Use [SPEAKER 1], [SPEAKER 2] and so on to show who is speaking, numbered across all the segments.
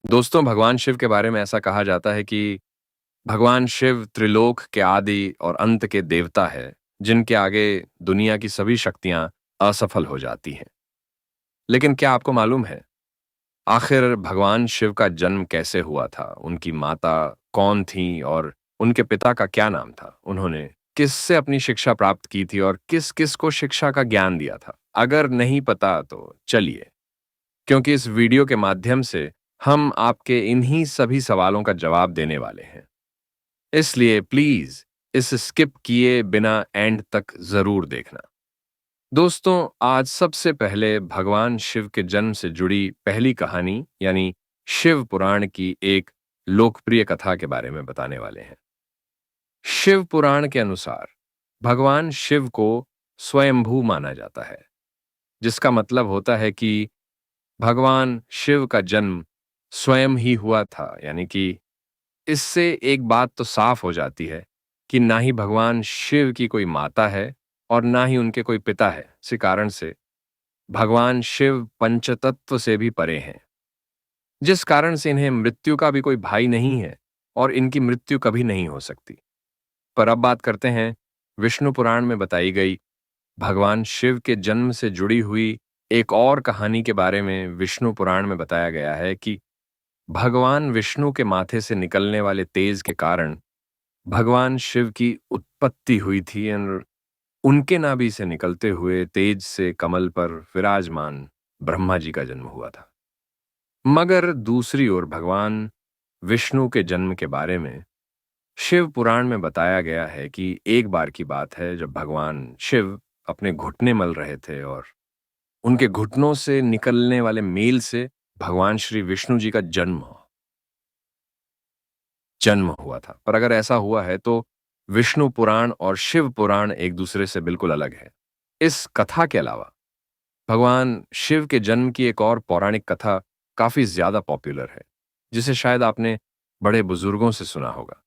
[SPEAKER 1] दोस्तों, भगवान शिव के बारे में ऐसा कहा जाता है कि भगवान शिव त्रिलोक के आदि और अंत के देवता है, जिनके आगे दुनिया की सभी शक्तियां असफल हो जाती हैं। लेकिन क्या आपको मालूम है, आखिर भगवान शिव का जन्म कैसे हुआ था? उनकी माता कौन थी और उनके पिता का क्या नाम था? उन्होंने किससे अपनी शिक्षा प्राप्त की थी और किस-किस को शिक्षा का ज्ञान दिया था? अगर नहीं पता तो चलिए, क्योंकि इस वीडियो के माध्यम से हम आपके इन्हीं सभी सवालों का जवाब देने वाले हैं। इसलिए प्लीज इस स्किप किए बिना एंड तक जरूर देखना। दोस्तों, आज सबसे पहले भगवान शिव के जन्म से जुड़ी पहली कहानी यानी शिव पुराण की एक लोकप्रिय कथा के बारे में बताने वाले हैं। शिव पुराण के अनुसार भगवान शिव को स्वयंभू माना जाता है, जिसका मतलब होता है कि भगवान शिव का जन्म स्वयं ही हुआ था। यानी कि इससे एक बात तो साफ हो जाती है कि ना ही भगवान शिव की कोई माता है और ना ही उनके कोई पिता है। इसी कारण से भगवान शिव पंचतत्व से भी परे हैं, जिस कारण से इन्हें मृत्यु का भी कोई भाई नहीं है और इनकी मृत्यु कभी नहीं हो सकती। पर अब बात करते हैं विष्णु पुराण में बताई गई भगवान शिव के जन्म से जुड़ी हुई एक और कहानी के बारे में। विष्णु पुराण में बताया गया है कि भगवान विष्णु के माथे से निकलने वाले तेज के कारण भगवान शिव की उत्पत्ति हुई थी और उनके नाभि से निकलते हुए तेज से कमल पर विराजमान ब्रह्मा जी का जन्म हुआ था। मगर दूसरी ओर भगवान विष्णु के जन्म के बारे में शिव पुराण में बताया गया है कि एक बार की बात है जब भगवान शिव अपने घुटने मल रहे थे और उनके घुटनों से निकलने वाले मेल से भगवान श्री विष्णु जी का जन्म हुआ था। पर अगर ऐसा हुआ है तो विष्णु पुराण और शिव पुराण एक दूसरे से बिल्कुल अलग है। इस कथा के अलावा भगवान शिव के जन्म की एक और पौराणिक कथा काफी ज्यादा पॉपुलर है, जिसे शायद आपने बड़े बुजुर्गों से सुना होगा।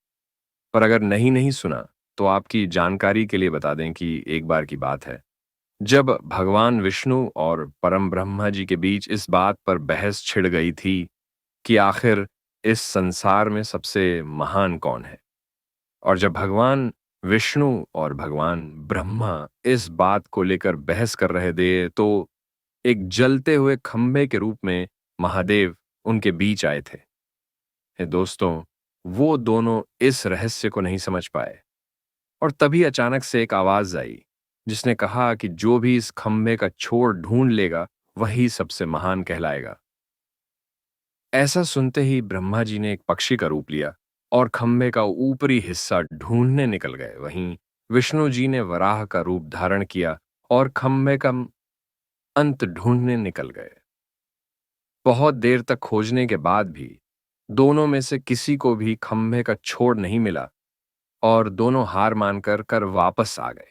[SPEAKER 1] पर अगर नहीं नहीं सुना तो आपकी जानकारी के लिए बता दें कि एक बार की बात है जब भगवान विष्णु और परम ब्रह्मा जी के बीच इस बात पर बहस छिड़ गई थी कि आखिर इस संसार में सबसे महान कौन है। और जब भगवान विष्णु और भगवान ब्रह्मा इस बात को लेकर बहस कर रहे थे तो एक जलते हुए खंभे के रूप में महादेव उनके बीच आए थे। दोस्तों, वो दोनों इस रहस्य को नहीं समझ पाए और तभी अचानक से एक आवाज आई जिसने कहा कि जो भी इस खंभे का छोर ढूंढ लेगा वही सबसे महान कहलाएगा। ऐसा सुनते ही ब्रह्मा जी ने एक पक्षी का रूप लिया और खंभे का ऊपरी हिस्सा ढूंढने निकल गए। वहीं विष्णु जी ने वराह का रूप धारण किया और खंभे का अंत ढूंढने निकल गए। बहुत देर तक खोजने के बाद भी दोनों में से किसी को भी खंभे का छोर नहीं मिला और दोनों हार मानकर कर वापस आ गए।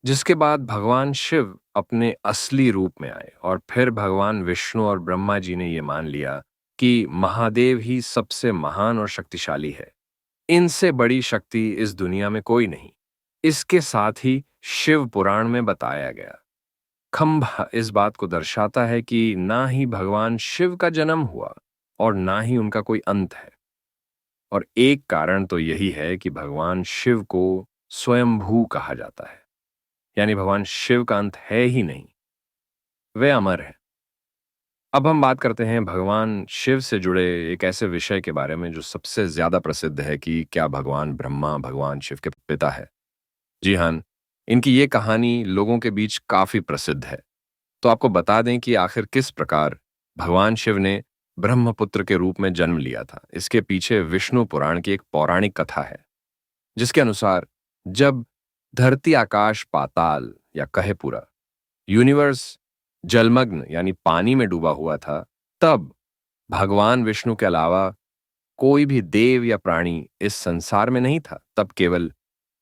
[SPEAKER 1] जिसके बाद भगवान शिव अपने असली रूप में आए और फिर भगवान विष्णु और ब्रह्मा जी ने यह मान लिया कि महादेव ही सबसे महान और शक्तिशाली है। इनसे बड़ी शक्ति इस दुनिया में कोई नहीं। इसके साथ ही शिव पुराण में बताया गया खंभा इस बात को दर्शाता है कि ना ही भगवान शिव का जन्म हुआ और ना ही उनका कोई अंत है। और एक कारण तो यही है कि भगवान शिव को स्वयंभू कहा जाता है, यानी भगवान शिव का अंत है ही नहीं, वे अमर है। अब हम बात करते हैं भगवान शिव से जुड़े एक ऐसे विषय के बारे में जो सबसे ज्यादा प्रसिद्ध है कि क्या भगवान ब्रह्मा भगवान शिव के पिता है। जी हाँ, इनकी ये कहानी लोगों के बीच काफी प्रसिद्ध है। तो आपको बता दें कि आखिर किस प्रकार भगवान शिव ने ब्रह्मपुत्र के रूप में जन्म लिया था। इसके पीछे विष्णु पुराण की एक पौराणिक कथा है, जिसके अनुसार जब धरती आकाश पाताल या कहे पूरा यूनिवर्स जलमग्न यानी पानी में डूबा हुआ था, तब भगवान विष्णु के अलावा कोई भी देव या प्राणी इस संसार में नहीं था। तब केवल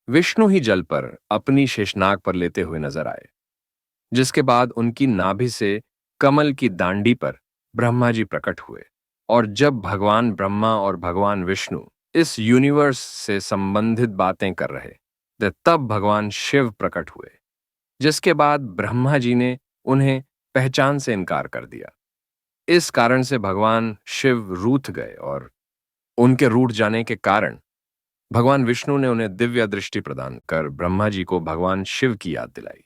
[SPEAKER 1] विष्णु ही जल पर अपनी शेषनाग पर लेते हुए नजर आए, जिसके बाद उनकी नाभि से कमल की दांडी पर ब्रह्मा जी प्रकट हुए। और जब भगवान ब्रह्मा और भगवान विष्णु इस यूनिवर्स से संबंधित बातें कर रहे थे, तब भगवान शिव प्रकट हुए, जिसके बाद ब्रह्मा जी ने उन्हें पहचान से इनकार कर दिया। इस कारण से भगवान शिव रूठ गए और उनके रूठ जाने के कारण भगवान विष्णु ने उन्हें दिव्य दृष्टि प्रदान कर ब्रह्मा जी को भगवान शिव की याद दिलाई,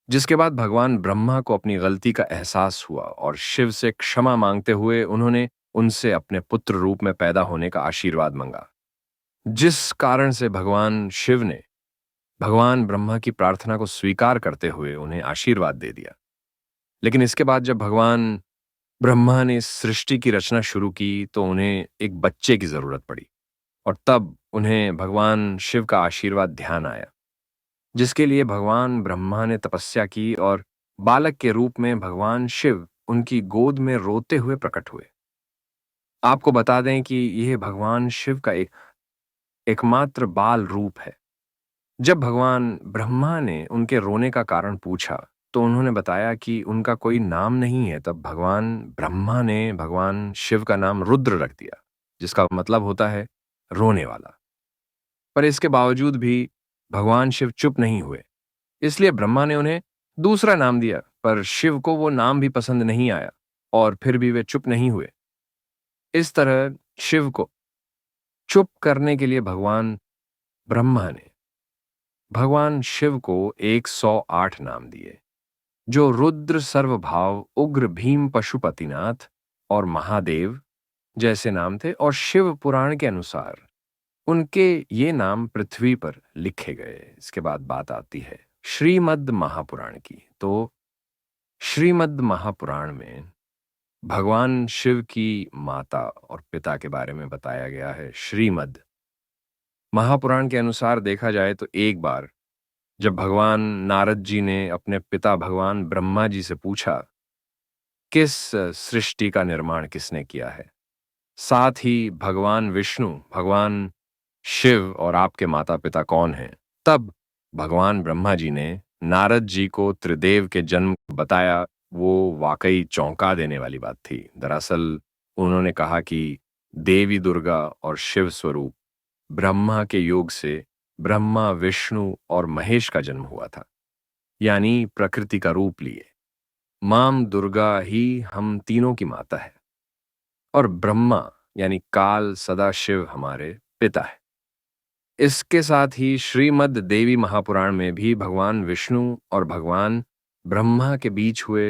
[SPEAKER 1] जिसके बाद भगवान ब्रह्मा को अपनी गलती का एहसास हुआ और शिव से क्षमा मांगते हुए उन्होंने उनसे अपने पुत्र रूप में पैदा होने का आशीर्वाद मांगा, जिस कारण से भगवान शिव ने भगवान ब्रह्मा की प्रार्थना को स्वीकार करते हुए उन्हें आशीर्वाद दे दिया। लेकिन इसके बाद जब भगवान ब्रह्मा ने इस सृष्टि की रचना शुरू की तो उन्हें एक बच्चे की जरूरत पड़ी और तब उन्हें भगवान शिव का आशीर्वाद ध्यान आया, जिसके लिए भगवान ब्रह्मा ने तपस्या की और बालक के रूप में भगवान शिव उनकी गोद में रोते हुए प्रकट हुए। आपको बता दें कि यह भगवान शिव का एकमात्र बाल रूप है। जब भगवान ब्रह्मा ने उनके रोने का कारण पूछा तो उन्होंने बताया कि उनका कोई नाम नहीं है। तब भगवान ब्रह्मा ने भगवान शिव का नाम रुद्र रख दिया, जिसका मतलब होता है रोने वाला। पर इसके बावजूद भी भगवान शिव चुप नहीं हुए, इसलिए ब्रह्मा ने उन्हें दूसरा नाम दिया, पर शिव को वो नाम भी पसंद नहीं आया और फिर भी वे चुप नहीं हुए। इस तरह शिव को चुप करने के लिए भगवान ब्रह्मा ने भगवान शिव को 108 नाम दिए, जो रुद्र, सर्वभाव, उग्र, भीम, पशुपतिनाथ और महादेव जैसे नाम थे। और शिव पुराण के अनुसार उनके ये नाम पृथ्वी पर लिखे गए। इसके बाद बात आती है श्रीमद् महापुराण की। तो श्रीमद् महापुराण में भगवान शिव की माता और पिता के बारे में बताया गया है। श्रीमद् महापुराण के अनुसार देखा जाए तो एक बार जब भगवान नारद जी ने अपने पिता भगवान ब्रह्मा जी से पूछा, किस सृष्टि का निर्माण किसने किया है, साथ ही भगवान विष्णु, भगवान शिव और आपके माता पिता कौन हैं, तब भगवान ब्रह्मा जी ने नारद जी को त्रिदेव के जन्म बताया। वो वाकई चौंका देने वाली बात थी। दरअसल उन्होंने कहा कि देवी दुर्गा और शिव स्वरूप ब्रह्मा के योग से ब्रह्मा, विष्णु और महेश का जन्म हुआ था, यानी प्रकृति का रूप लिए मां दुर्गा ही हम तीनों की माता है और ब्रह्मा यानी काल सदाशिव हमारे पिता है। इसके साथ ही श्रीमद् देवी महापुराण में भी भगवान विष्णु और भगवान ब्रह्मा के बीच हुए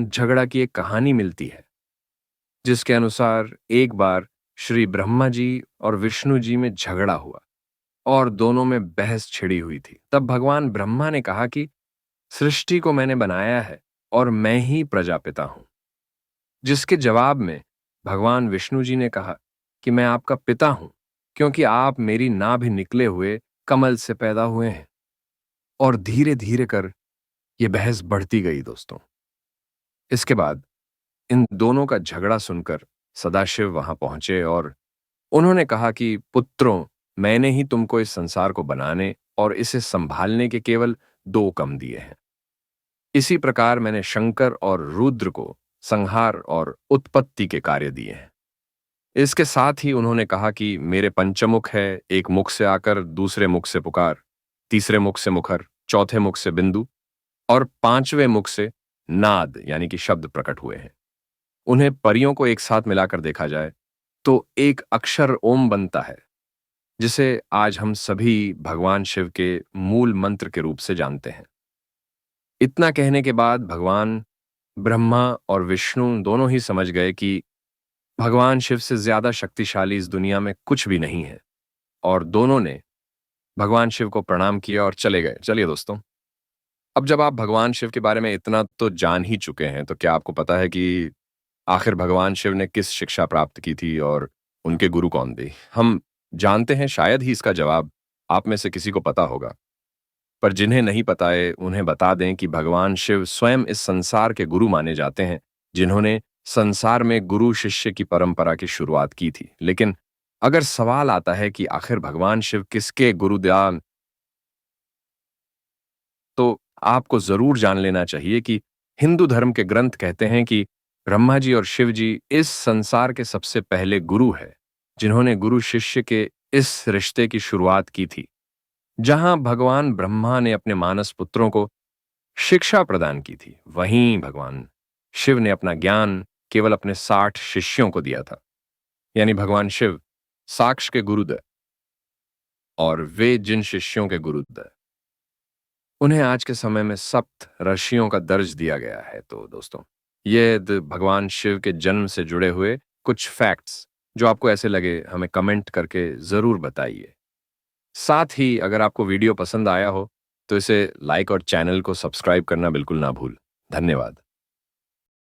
[SPEAKER 1] झगड़ा की एक कहानी मिलती है, जिसके अनुसार एक बार श्री ब्रह्मा जी और विष्णु जी में झगड़ा हुआ और दोनों में बहस छिड़ी हुई थी। तब भगवान ब्रह्मा ने कहा कि सृष्टि को मैंने बनाया है और मैं ही प्रजापिता हूं, जिसके जवाब में भगवान विष्णु जी ने कहा कि मैं आपका पिता हूं, क्योंकि आप मेरी नाभि निकले हुए कमल से पैदा हुए हैं। और धीरे धीरे कर यह बहस बढ़ती गई दोस्तों। इसके बाद इन दोनों का झगड़ा सुनकर सदाशिव वहां पहुंचे और उन्होंने कहा कि पुत्रों, मैंने ही तुमको इस संसार को बनाने और इसे संभालने के केवल 2 कम दिए हैं। इसी प्रकार मैंने शंकर और रुद्र को संहार और उत्पत्ति के कार्य दिए हैं। इसके साथ ही उन्होंने कहा कि मेरे पंचमुख है, एक मुख से आकर, दूसरे मुख से पुकार, तीसरे मुख से मुखर, चौथे मुख से बिंदु और 5वें मुख से नाद यानी कि शब्द प्रकट हुए हैं। उन्हें परियों को एक साथ मिलाकर देखा जाए तो एक अक्षर ओम बनता है, जिसे आज हम सभी भगवान शिव के मूल मंत्र के रूप से जानते हैं। इतना कहने के बाद भगवान ब्रह्मा और विष्णु दोनों ही समझ गए कि भगवान शिव से ज्यादा शक्तिशाली इस दुनिया में कुछ भी नहीं है और दोनों ने भगवान शिव को प्रणाम किया और चले गए। चलिए दोस्तों, अब जब आप भगवान शिव के बारे में इतना तो जान ही चुके हैं, तो क्या आपको पता है कि आखिर भगवान शिव ने किस शिक्षा प्राप्त की थी और उनके गुरु कौन थे? हम जानते हैं, शायद ही इसका जवाब आप में से किसी को पता होगा, पर जिन्हें नहीं पता है उन्हें बता दें कि भगवान शिव स्वयं इस संसार के गुरु माने जाते हैं, जिन्होंने संसार में गुरु शिष्य की परंपरा की शुरुआत की थी। लेकिन अगर सवाल आता है कि आखिर भगवान शिव किसके गुरुदान, तो आपको जरूर जान लेना चाहिए कि हिंदू धर्म के ग्रंथ कहते हैं कि ब्रह्मा जी और शिव जी इस संसार के सबसे पहले गुरु है, जिन्होंने गुरु शिष्य के इस रिश्ते की शुरुआत की थी, जहां भगवान ब्रह्मा ने अपने मानस पुत्रों को शिक्षा प्रदान की थी, वहीं भगवान शिव ने अपना ज्ञान केवल अपने 60 शिष्यों को दिया था। यानी भगवान शिव साक्ष के गुरुदेव और वे जिन शिष्यों के गुरुदेव, उन्हें आज के समय में सप्त ऋषियों का दर्ज दिया गया है। तो दोस्तों, ये भगवान शिव के जन्म से जुड़े हुए कुछ फैक्ट्स जो आपको ऐसे लगे, हमें कमेंट करके जरूर बताइए। साथ ही अगर आपको वीडियो पसंद आया हो तो इसे लाइक और चैनल को सब्सक्राइब करना बिल्कुल ना भूल। धन्यवाद।